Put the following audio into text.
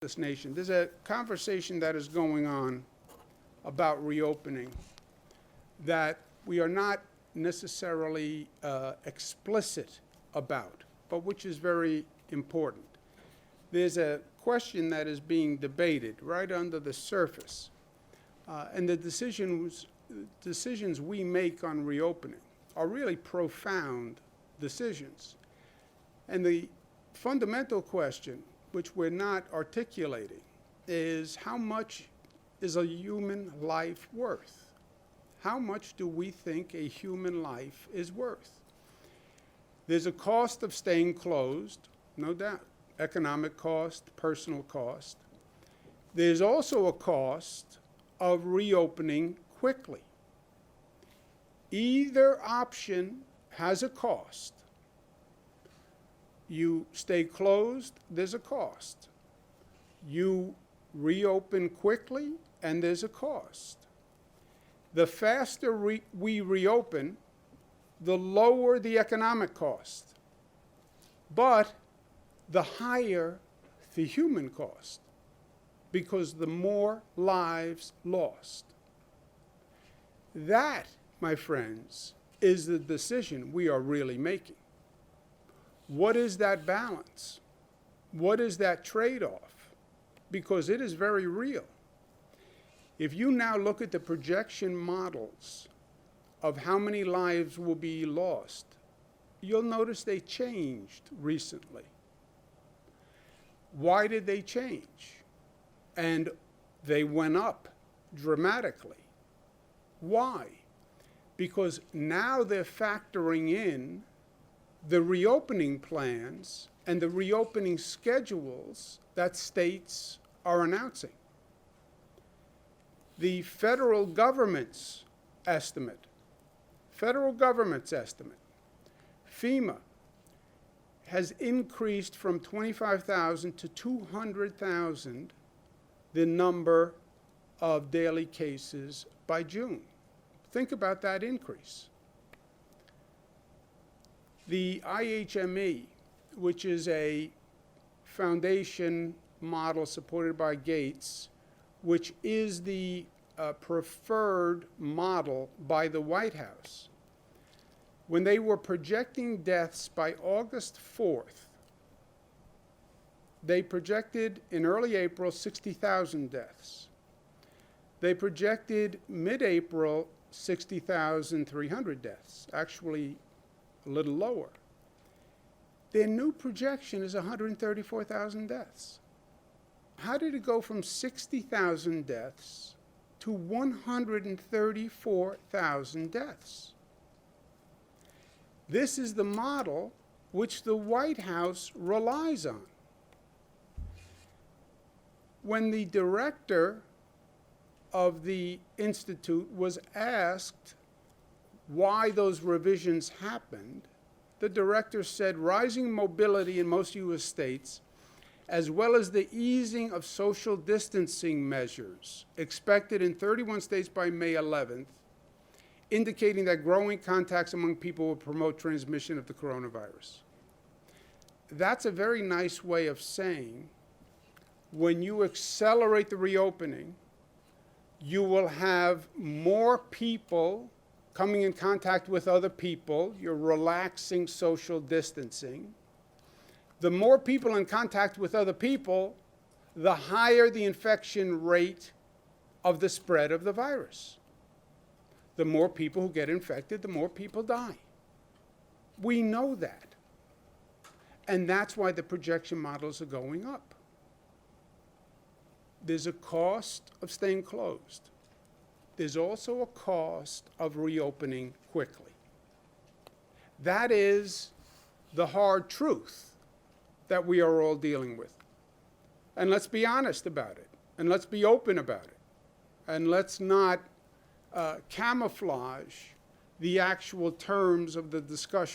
this nation. There's a conversation that is going on about reopening that we are not necessarily explicit about, but which is very important. There's a question that is being debated right under the surface, and the decisions we make on reopening are really profound decisions. And the fundamental question, which we're not articulating, is how much is a human life worth? How much do we think a human life is worth? There's a cost of staying closed, no doubt. Economic cost, personal cost. There's also a cost of reopening quickly. Either option has a cost. You stay closed, there's a cost. You reopen quickly, and there's a cost. The faster we reopen, the lower the economic cost, but the higher the human cost, because the more lives lost. That, my friends, is the decision we are really making. What is that balance? What is that trade-off? Because it is very real. If you now look at the projection models of how many lives will be lost, you'll notice they changed recently. Why did they change? And they went up dramatically. Why? Because now they're factoring in the reopening plans and the reopening schedules that states are announcing. The federal government's estimate, FEMA, has increased from 25,000 to 200,000 the number of daily cases by June. Think about that increase. The IHME, which is a foundation model supported by Gates, which is the preferred model by the White House, when they were projecting deaths by August 4th, they projected in early April 60,000 deaths. They projected mid-April 60,300 deaths, actually a little lower. Their new projection is 134,000 deaths. How did it go from 60,000 deaths to 134,000 deaths? This is the model which the White House relies on. When the director of the institute was asked why those revisions happened, the director said rising mobility in most U.S. states, as well as the easing of social distancing measures expected in 31 states by May 11th, indicating that growing contacts among people will promote transmission of the coronavirus. That's a very nice way of saying when you accelerate the reopening, you will have more people coming in contact with other people. You're relaxing social distancing. The more people in contact with other people, the higher the infection rate of the spread of the virus. The more people who get infected, the more people die. We know that. And that's why the projection models are going up. There's a cost of staying closed. There's also a cost of reopening quickly. That is the hard truth that we are all dealing with. And let's be honest about it. And let's be open about it. And let's not camouflage the actual terms of the discussion.